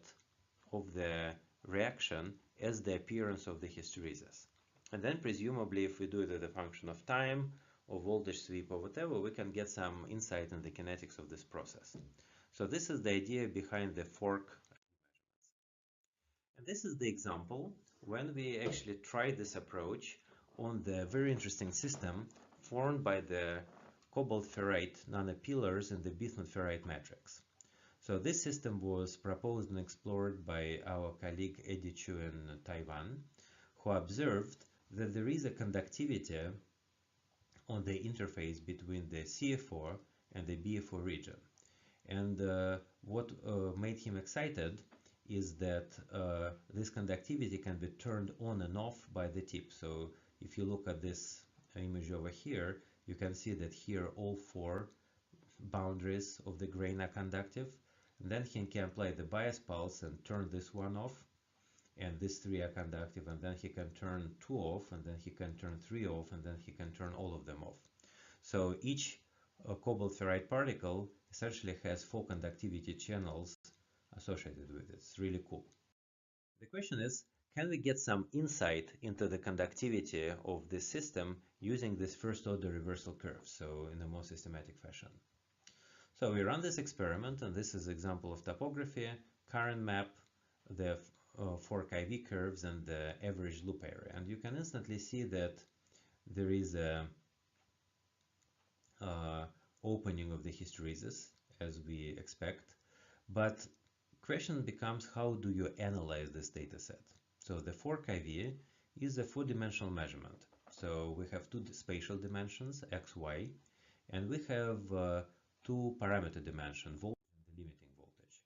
of the reaction as the appearance of the hysteresis. And then presumably if we do it as a function of time or voltage sweep or whatever, we can get some insight in the kinetics of this process. So this is the idea behind the fork measurements. And this is the example when we actually tried this approach on the very interesting system formed by the cobalt ferrite nanopillars in the bismuth ferrite matrix. So this system was proposed and explored by our colleague Eddie Chu in Taiwan, who observed that there is a conductivity on the interface between the CF4 and the BF4 region. And what made him excited is that this conductivity can be turned on and off by the tip. So if you look at this image over here, you can see that here all four boundaries of the grain are conductive. And then he can apply the bias pulse and turn this one off, and these three are conductive, and then he can turn 2 off, and then he can turn 3 off, and then he can turn all of them off. So each cobalt ferrite particle essentially has 4 conductivity channels associated with it. It's really cool. The question is, can we get some insight into the conductivity of this system using this first order reversal curve, so in a more systematic fashion? So we run this experiment, and this is an example of topography, current map, the fork IV curves, and the average loop area. And you can instantly see that there is a opening of the hysteresis, as we expect. But question becomes, how do you analyze this data set? So the fork IV is a 4-dimensional measurement. So we have 2 spatial dimensions, x, y, and we have 2 parameter dimension, voltage and the limiting voltage.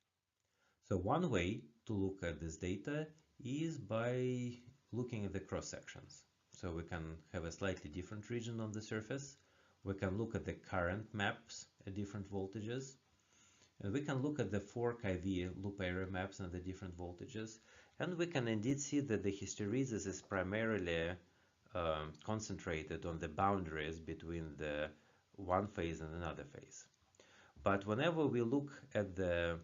So one way to look at this data is by looking at the cross sections. So we can have a slightly different region on the surface. We can look at the current maps at different voltages. And we can look at the fork IV loop area maps and the different voltages. And we can indeed see that the hysteresis is primarily concentrated on the boundaries between the one phase and another phase. But whenever we look at the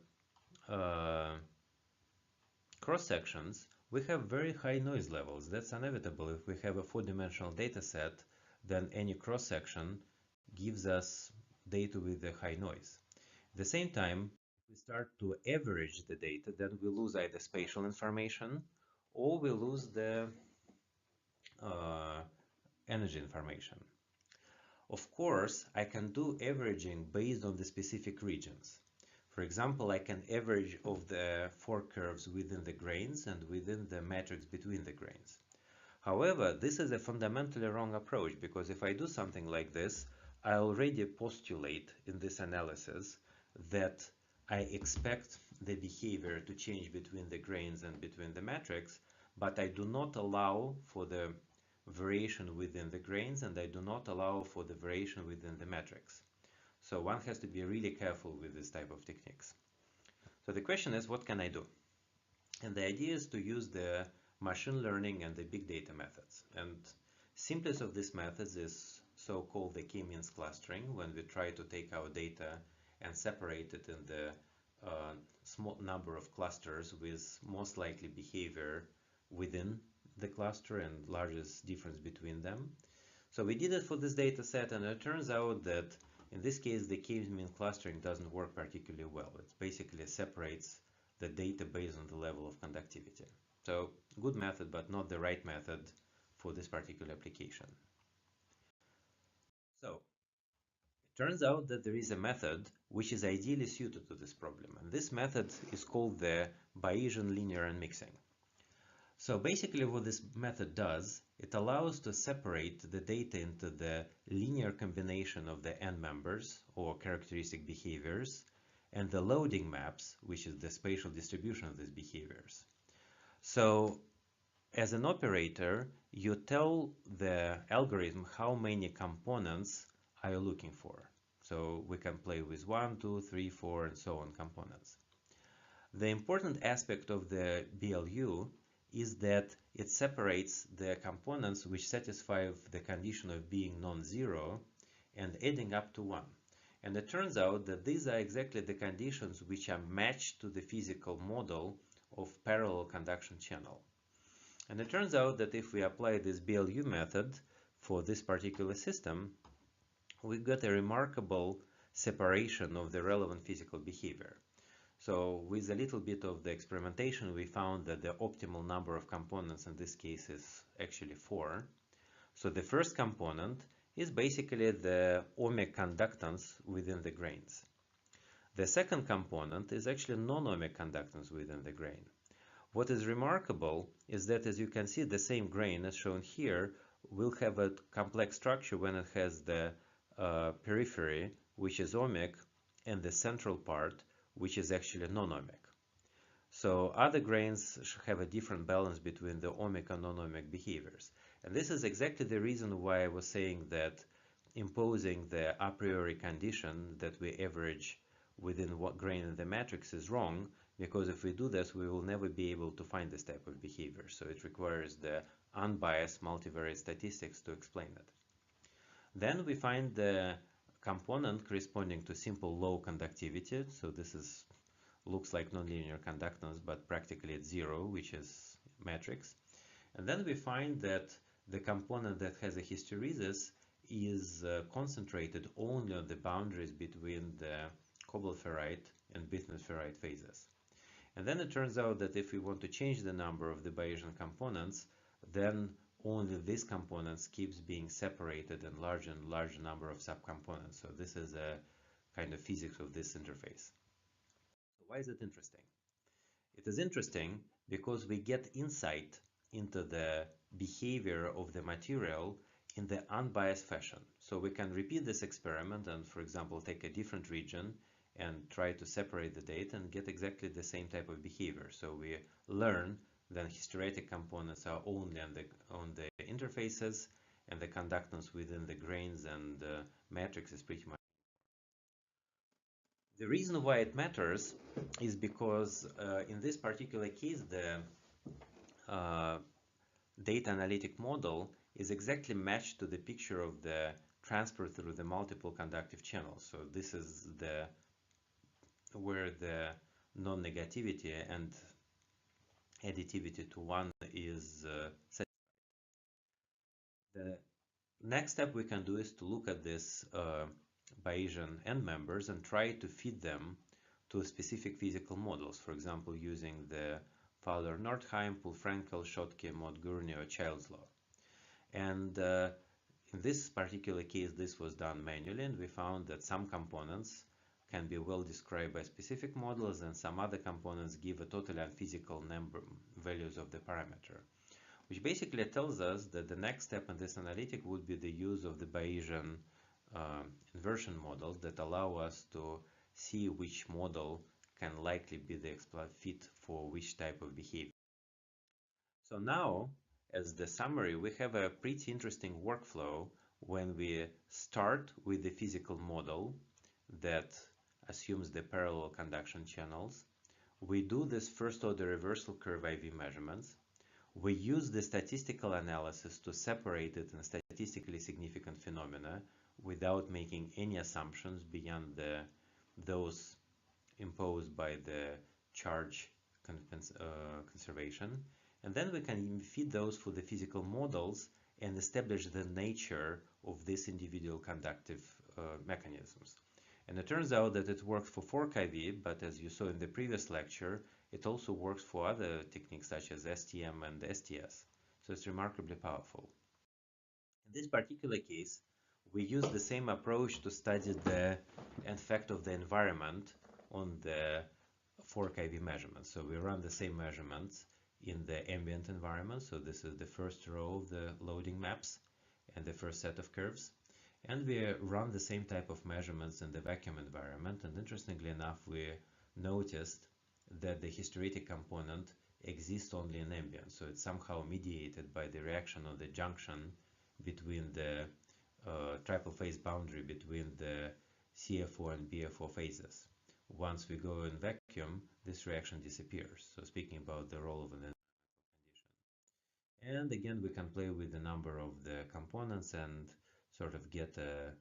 cross sections, we have very high noise levels. That's inevitable. If we have a 4-dimensional data set, then any cross section gives us data with a high noise. At the same time, we start to average the data, then we lose either spatial information or we lose the energy information. Of course, I can do averaging based on the specific regions. For example, I can average of the four curves within the grains and within the matrix between the grains. However, this is a fundamentally wrong approach, because if I do something like this, I already postulate in this analysis that I expect the behavior to change between the grains and between the matrix, but I do not allow for the variation within the grains, and I do not allow for the variation within the matrix. So one has to be really careful with this type of techniques. So the question is, what can I do? And the idea is to use the machine learning and the big data methods. And simplest of these methods is so-called the k-means clustering, when we try to take our data and separate it in the small number of clusters with most likely behavior within the cluster and largest difference between them. So we did it for this data set, and it turns out that in this case the k-means clustering doesn't work particularly well. It basically separates the data based on the level of conductivity. So good method, but not the right method for this particular application. So it turns out that there is a method which is ideally suited to this problem, and this method is called the Bayesian linear unmixing. So basically what this method does, it allows to separate the data into the linear combination of the n members or characteristic behaviors and the loading maps, which is the spatial distribution of these behaviors. So as an operator, you tell the algorithm how many components are you looking for. So we can play with 1, 2, 3, 4, and so on components. The important aspect of the BLU is that it separates the components which satisfy the condition of being non-zero and adding up to 1. And it turns out that these are exactly the conditions which are matched to the physical model of parallel conduction channel. And it turns out that if we apply this BLU method for this particular system, we got a remarkable separation of the relevant physical behavior. So with a little bit of the experimentation, we found that the optimal number of components in this case is actually 4. So the first component is basically the ohmic conductance within the grains. The second component is actually non-ohmic conductance within the grain. What is remarkable is that, as you can see, the same grain as shown here will have a complex structure when it has the periphery, which is ohmic, and the central part, which is actually non-ohmic. So other grains have a different balance between the ohmic and non-ohmic behaviors. And this is exactly the reason why I was saying that imposing the a priori condition that we average within what grain in the matrix is wrong, because if we do this, we will never be able to find this type of behavior. So it requires the unbiased multivariate statistics to explain it. Then we find the component corresponding to simple low conductivity. So this looks like nonlinear conductance, but practically it's 0, which is matrix. And then we find that the component that has a hysteresis is concentrated only on the boundaries between the cobalt ferrite and bismuth ferrite phases. And then it turns out that if we want to change the number of the Bayesian components, then only these components keeps being separated in larger and larger number of subcomponents. So this is a kind of physics of this interface. So why is it interesting? It is interesting because we get insight into the behavior of the material in the unbiased fashion. So we can repeat this experiment and, for example, take a different region and try to separate the data and get exactly the same type of behavior. So we learn that hysteretic components are only on the interfaces, and the conductance within the grains and matrix is pretty much. The reason why it matters is because in this particular case, the data analytic model is exactly matched to the picture of the transport through the multiple conductive channels. So this is where the non-negativity and additivity to 1 is set. The next step we can do is to look at this Bayesian end members and try to feed them to specific physical models, for example, using the Fowler-Nordheim, Poole-Frankel, Schottky, Mott-Gurney, or Child's law. And in this particular case, this was done manually, and we found that some components can be well described by specific models, and some other components give a totally unphysical number values of the parameter, which basically tells us that the next step in this analytic would be the use of the Bayesian inversion models that allow us to see which model can likely be the fit for which type of behavior. So now, as the summary, we have a pretty interesting workflow when we start with the physical model that assumes the parallel conduction channels. We do this first order reversal curve IV measurements. We use the statistical analysis to separate it in statistically significant phenomena without making any assumptions beyond those imposed by the charge conservation. And then we can feed those for the physical models and establish the nature of these individual conductive mechanisms. And it turns out that it works for fork IV, but as you saw in the previous lecture, it also works for other techniques such as STM and STS. So it's remarkably powerful. In this particular case, we use the same approach to study the effect of the environment on the fork IV measurements. So we run the same measurements in the ambient environment. So this is the first row of the loading maps and the first set of curves. And we run the same type of measurements in the vacuum environment. And interestingly enough, we noticed that the hysteretic component exists only in ambient. So it's somehow mediated by the reaction of the junction between the triple phase boundary between the CFO and BFO phases. Once we go in vacuum, this reaction disappears. So speaking about the role of an condition. And again, we can play with the number of the components and sort of get a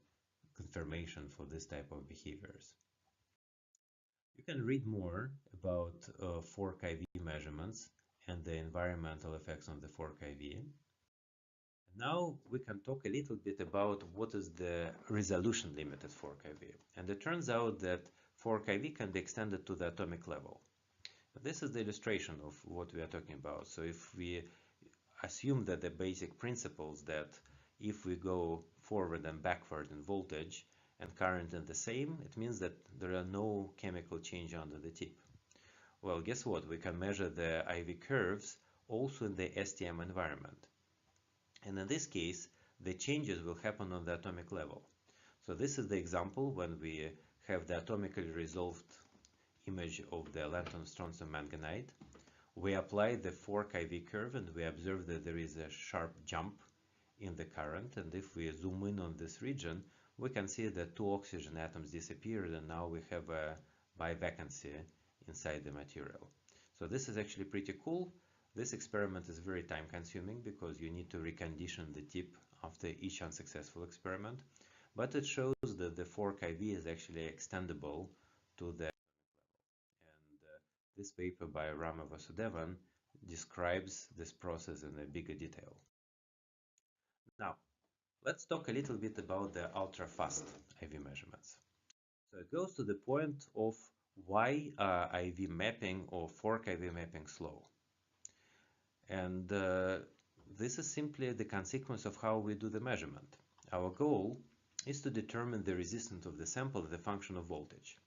confirmation for this type of behaviors. You can read more about fork IV measurements and the environmental effects on the fork IV. Now we can talk a little bit about what is the resolution limited fork IV. And it turns out that fork IV can be extended to the atomic level. This is the illustration of what we are talking about. So if we assume that the basic principles that if we go forward and backward in voltage and current in the same, it means that there are no chemical change under the tip. Well, guess what? We can measure the IV curves also in the STM environment. And in this case, the changes will happen on the atomic level. So this is the example when we have the atomically resolved image of the lanthanum-strontium manganite. We apply the fork IV curve and we observe that there is a sharp jump in the current. And if we zoom in on this region, we can see that 2 oxygen atoms disappeared and now we have a bivacancy inside the material. So this is actually pretty cool. This experiment is very time consuming because you need to recondition the tip after each unsuccessful experiment, but it shows that the fork IV is actually extendable to the level. And this paper by Rama Vasudevan describes this process in a bigger detail. Now, let's talk a little bit about the ultra-fast IV measurements. So it goes to the point of why IV mapping or fork IV mapping slow. And this is simply the consequence of how we do the measurement. Our goal is to determine the resistance of the sample as a function of voltage.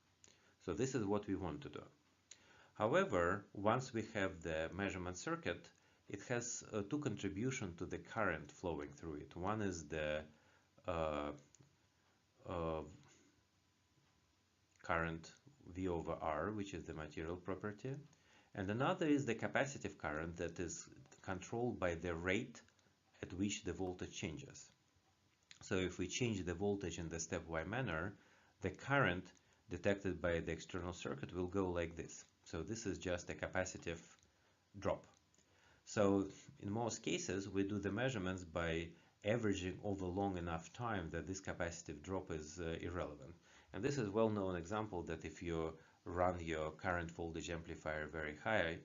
So this is what we want to do. However, once we have the measurement circuit, it has two contributions to the current flowing through it. One is the current V over R, which is the material property. And another is the capacitive current that is controlled by the rate at which the voltage changes. So if we change the voltage in the stepwise manner, the current detected by the external circuit will go like this. So this is just a capacitive drop. So in most cases, we do the measurements by averaging over long enough time that this capacitive drop is irrelevant. And this is a well-known example that if you run your current voltage amplifier very high,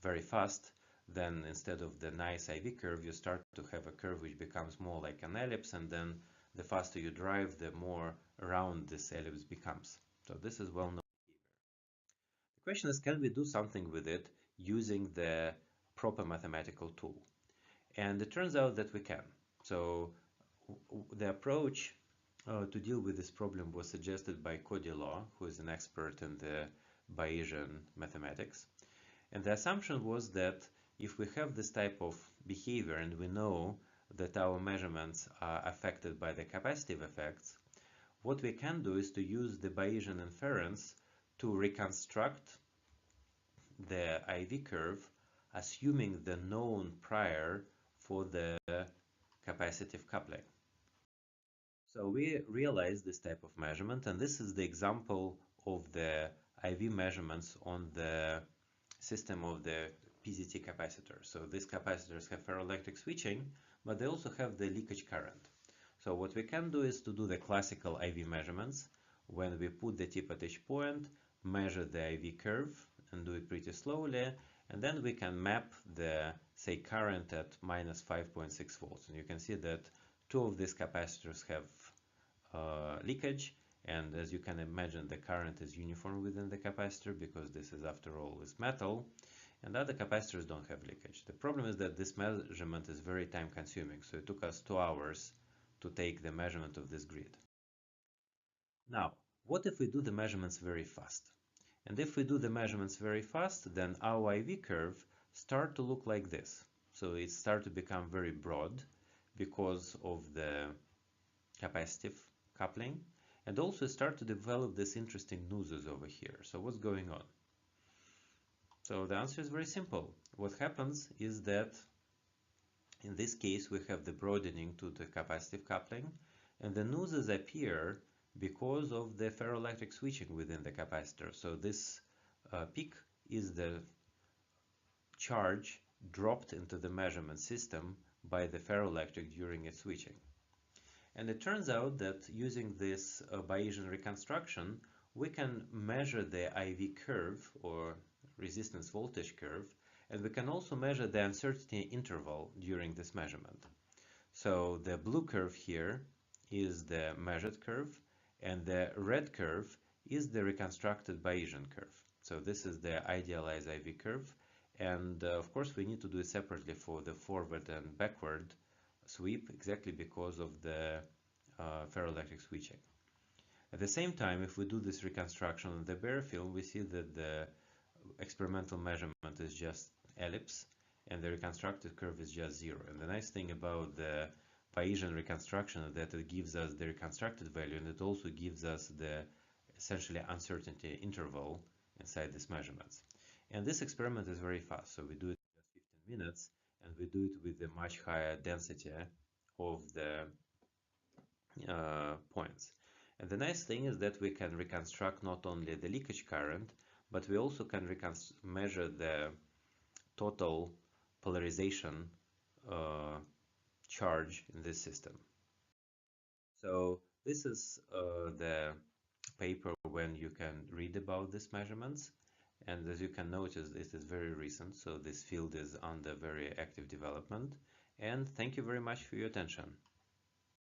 very fast, then instead of the nice IV curve, you start to have a curve which becomes more like an ellipse, and then the faster you drive, the more round this ellipse becomes. So this is well known. question is, can we do something with it using the proper mathematical tool? And it turns out that we can. So the approach to deal with this problem was suggested by Cody Law, who is an expert in the Bayesian mathematics. And the assumption was that if we have this type of behavior and we know that our measurements are affected by the capacitive effects, what we can do is to use the Bayesian inference to reconstruct the IV curve, assuming the known prior for the capacitive coupling. So we realized this type of measurement, and this is the example of the IV measurements on the system of the PZT capacitor. So these capacitors have ferroelectric switching, but they also have the leakage current. So what we can do is to do the classical IV measurements when we put the tip at each point, measure the IV curve and do it pretty slowly, and then we can map the, say, current at minus 5.6 volts. And you can see that two of these capacitors have leakage, and as you can imagine, the current is uniform within the capacitor because this is, after all, is metal, and other capacitors don't have leakage. The problem is that this measurement is very time consuming, so it took us 2 hours to take the measurement of this grid. Now, what if we do the measurements very fast? And if we do the measurements very fast, then our IV curve starts to look like this. So it starts to become very broad because of the capacitive coupling, and also start to develop this interesting nooses over here. So what's going on? So the answer is very simple. What happens is that in this case we have the broadening to the capacitive coupling, and the nooses appear because of the ferroelectric switching within the capacitor. So this peak is the charge dropped into the measurement system by the ferroelectric during its switching. And it turns out that using this Bayesian reconstruction, we can measure the IV curve or resistance voltage curve, and we can also measure the uncertainty interval during this measurement. So the blue curve here is the measured curve, and the red curve is the reconstructed Bayesian curve. So this is the idealized IV curve, and of course we need to do it separately for the forward and backward sweep, exactly because of the ferroelectric switching. At the same time, if we do this reconstruction on the bare film, we see that the experimental measurement is just ellipse and the reconstructed curve is just 0. And the nice thing about the Bayesian reconstruction is that it gives us the reconstructed value, and it also gives us the essentially uncertainty interval inside these measurements. And this experiment is very fast, so we do it in just 15 minutes, and we do it with a much higher density of the points. And the nice thing is that we can reconstruct not only the leakage current, but we also can measure the total polarization charge in this system. So this is the paper when you can read about these measurements. And as you can notice, this is very recent, so this field is under very active development. And thank you very much for your attention.